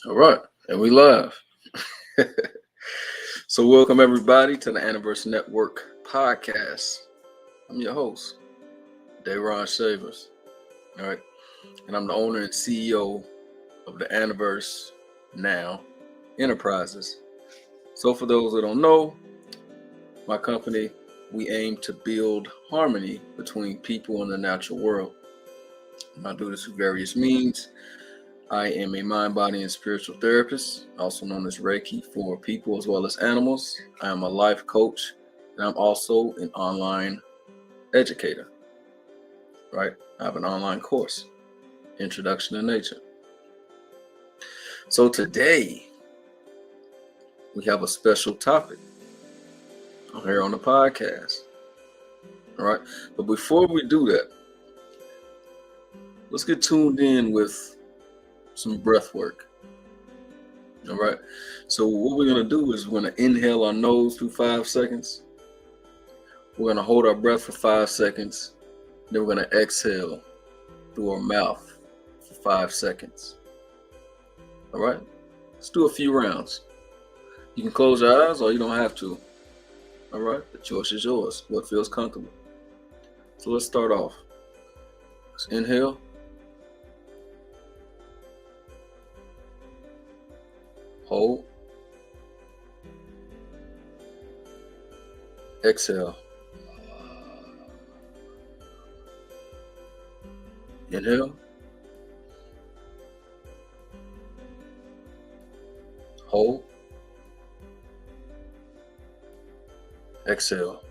All right, and we live. So, welcome everybody to the Aniverse Network podcast. I'm your host, DaRon Shavers. All right, and I'm the owner and CEO of the Aniverse Now Enterprises. So, for those that don't know, my company, we aim to build harmony between people and the natural world. And I do this through various means. I am a mind, body, and spiritual therapist, also known as Reiki for people as well as animals. I am a life coach, and I'm also an online educator. Right? I have an online course, Introduction to Nature. So today, we have a special topic here on the podcast. All right? But before we do that, let's get tuned in with some breath work. All right. So what we're going to do is we're going to inhale our nose through 5 seconds. We're going to hold our breath for 5 seconds. Then we're going to exhale through our mouth for 5 seconds. All right. Let's do a few rounds. You can close your eyes or you don't have to. All right. The choice is yours. What feels comfortable. So let's start off. Let's inhale. Hold. Exhale. Inhale. Hold. Exhale.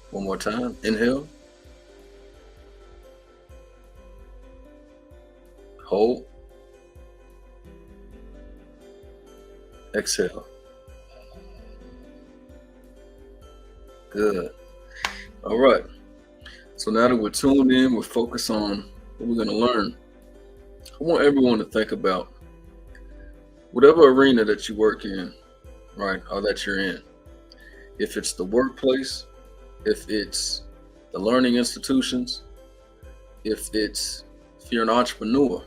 One more time. Inhale. Hold. Exhale. Good. All right. So now that we're tuned in, we're focused on what we're going to learn. I want everyone to think about whatever arena that you work in, right, or that you're in. If it's the workplace, if it's the learning institutions, if you're an entrepreneur,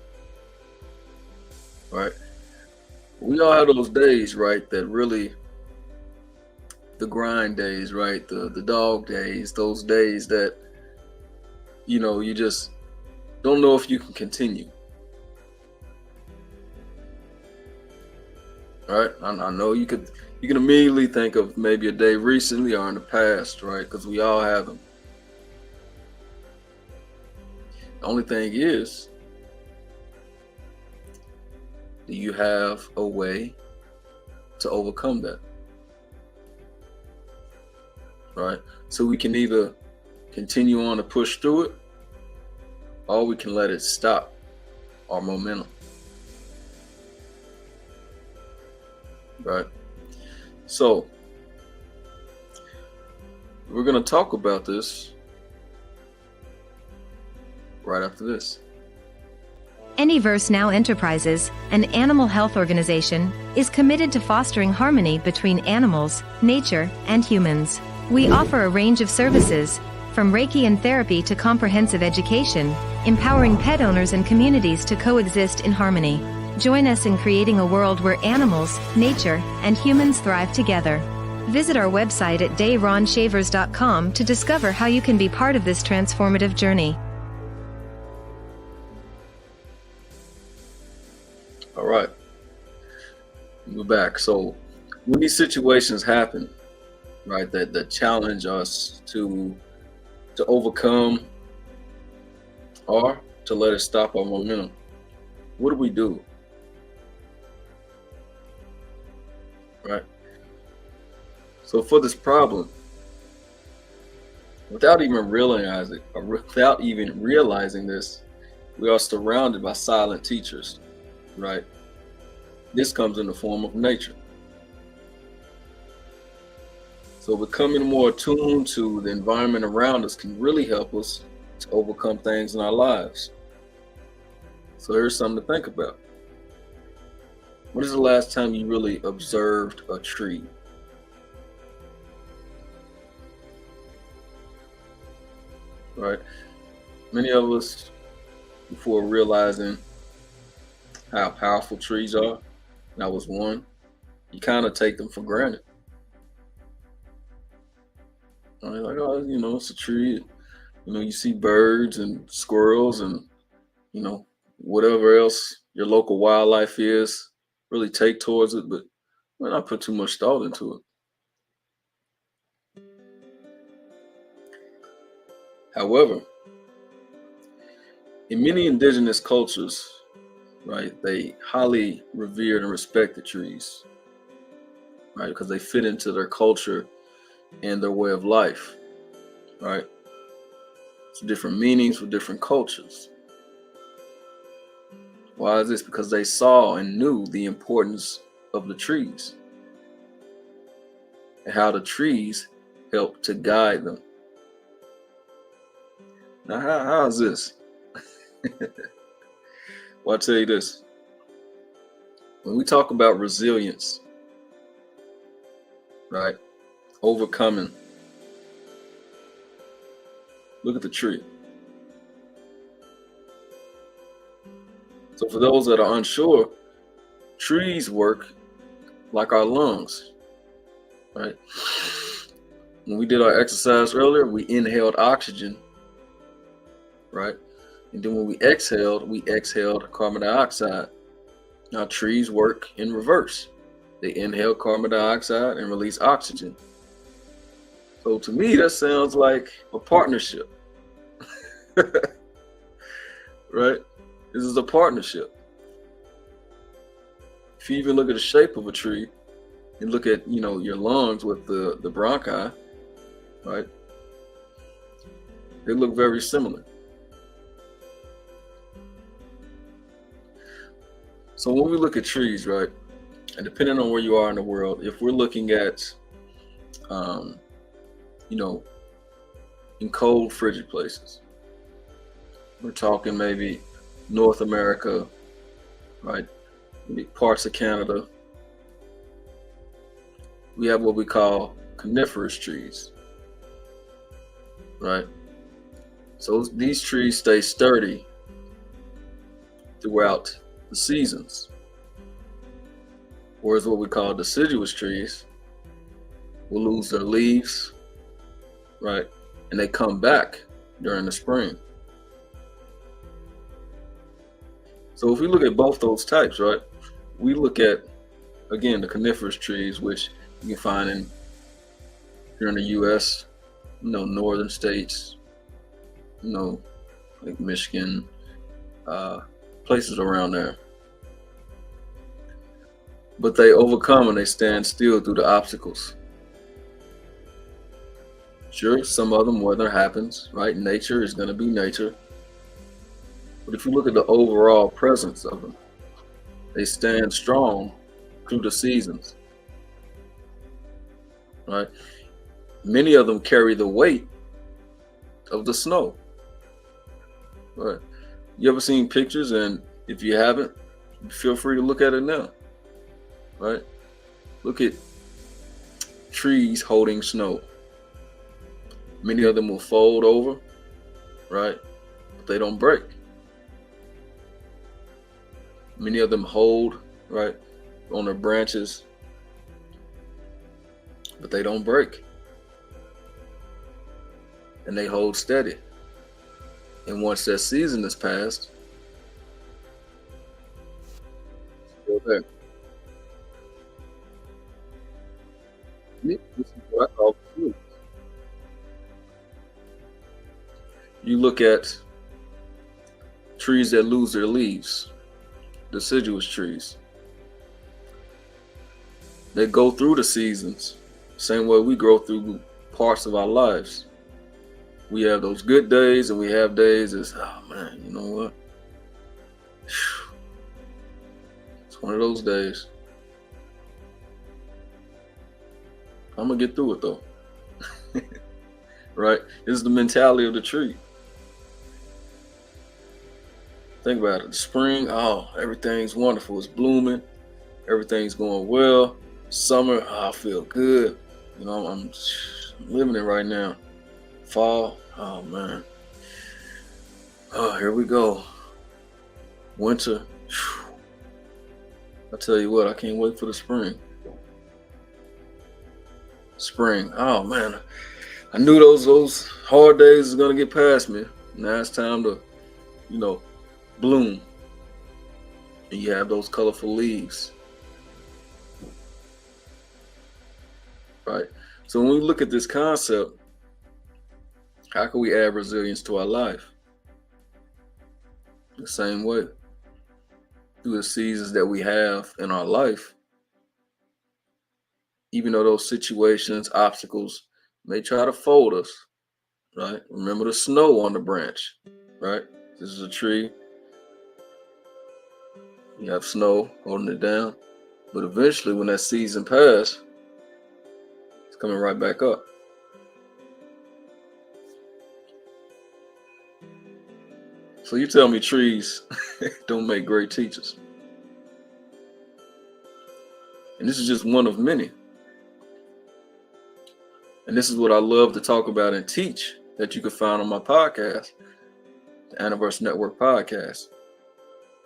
right? We all have those days, right, that really, the grind days, right, the dog days, those days that, you just don't know if you can continue. All right, I know you can immediately think of maybe a day recently or in the past, right, because we all have them. The only thing is, do you have a way to overcome that? Right? So we can either continue on to push through it, or we can let it stop our momentum. Right? So we're going to talk about this right after this. Aniverse Now Enterprises, an animal health organization, is committed to fostering harmony between animals, nature, and humans. We offer a range of services, from Reiki and therapy to comprehensive education, empowering pet owners and communities to coexist in harmony. Join us in creating a world where animals, nature, and humans thrive together. Visit our website at DaRonShavers.com to discover how you can be part of this transformative journey. All right, we're back. So when these situations happen, right, that challenge us to overcome or to let it stop our momentum, what do we do? Right? So for this problem, without even realizing this, we are surrounded by silent teachers. Right? This comes in the form of nature. So becoming more attuned to the environment around us can really help us to overcome things in our lives. So here's something to think about. When is the last time you really observed a tree? Right? Many of us before realizing how powerful trees are. And I was one. You kind of take them for granted. Like, oh, it's a tree. You see birds and squirrels and, whatever else your local wildlife is, really take towards it, but not put too much thought into it. However, in many indigenous cultures, right, they highly revered and respect the trees, right, because they fit into their culture and their way of life, right? It's different meanings for different cultures. Why is this? Because they saw and knew the importance of the trees and how the trees help to guide them. Now, how is this? Well, I'll tell you this. When we talk about resilience, right, overcoming, look at the tree. So for those that are unsure, trees work like our lungs, right? When we did our exercise earlier, we inhaled oxygen, right? And then when we exhaled carbon dioxide. Now trees work in reverse. They inhale carbon dioxide and release oxygen. So to me, that sounds like a partnership, right? This is a partnership. If you even look at the shape of a tree and look at, your lungs with the bronchi, right? They look very similar. So when we look at trees, right, and depending on where you are in the world, if we're looking at, in cold, frigid places, we're talking maybe North America, right, maybe parts of Canada, we have what we call coniferous trees, right? So these trees stay sturdy throughout the seasons. Whereas what we call deciduous trees will lose their leaves, right? And they come back during the spring. So if we look at both those types, right, we look at, again, the coniferous trees, which you can find here in the U.S., northern states, like Michigan, places around there. But they overcome and they stand still through the obstacles. Sure, some of them weather happens, right? Nature is going to be nature. But if you look at the overall presence of them, they stand strong through the seasons, right? Many of them carry the weight of the snow, right? You ever seen pictures? And if you haven't, feel free to look at it now, right? Look at trees holding snow. Many of them will fold over, right? But they don't break. Many of them hold, right, on their branches, but they don't break. And they hold steady. And once that season is passed, still there. This is what I call fruit. You look at trees that lose their leaves, deciduous trees. They go through the seasons, same way we go through parts of our lives. We have those good days and we have days that's, oh man, you know what? It's one of those days. I'm gonna get through it though. Right? This is the mentality of the tree. Think about it. The spring, oh, everything's wonderful. It's blooming. Everything's going well. Summer, oh, I feel good. I'm living it right now. Fall, oh man. Oh, here we go. Winter, I tell you what, I can't wait for the spring. Spring, oh man, I knew those hard days was gonna get past me. Now it's time to, bloom. And you have those colorful leaves. Right? So when we look at this concept, how can we add resilience to our life? The same way. Through the seasons that we have in our life, even though those situations, obstacles may try to fold us, right? Remember the snow on the branch, right? This is a tree. You have snow holding it down. But eventually, when that season passes, it's coming right back up. So you tell me trees don't make great teachers. And this is just one of many. And this is what I love to talk about and teach that you can find on my podcast, the Aniverse Network Podcast.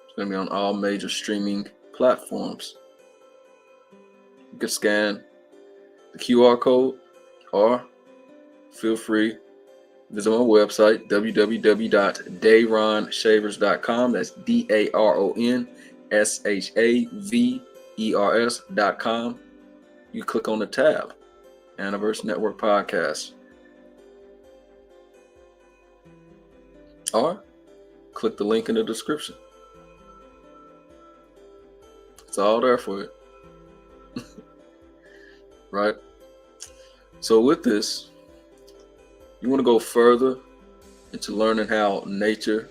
It's going to be on all major streaming platforms. You can scan the QR code or feel free visit my website, www.DaRonShavers.com. That's DaRonShavers.com. You click on the tab, Aniverse Network Podcast. Or click the link in the description. It's all there for you. Right? So with this, you want to go further into learning how nature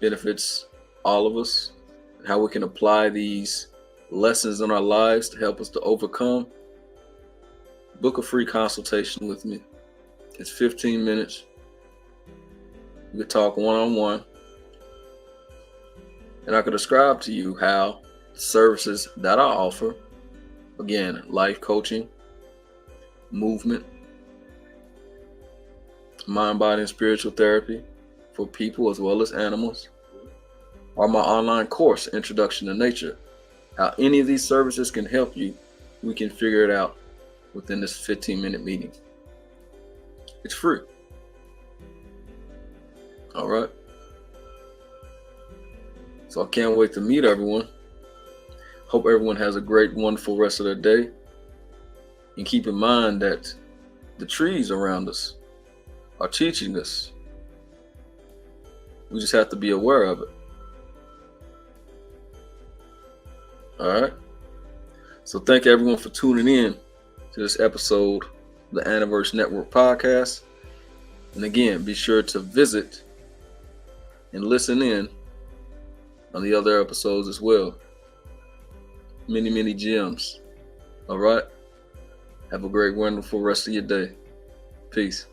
benefits all of us, and how we can apply these lessons in our lives to help us to overcome. Book a free consultation with me. It's 15 minutes. We can talk one-on-one, and I can describe to you how the services that I offer, again, life coaching, movement, mind, body, and spiritual therapy for people as well as animals, or my online course, Introduction to Nature. How any of these services can help you, we can figure it out within this 15-minute meeting. It's free. All right. So I can't wait to meet everyone. Hope everyone has a great, wonderful rest of their day. And keep in mind that the trees around us are teaching us. We just have to be aware of it. All right. So thank everyone for tuning in to this episode of the Aniverse Network Podcast. And again, be sure to visit and listen in on the other episodes as well. Many, many gems. All right. Have a great, wonderful rest of your day. Peace.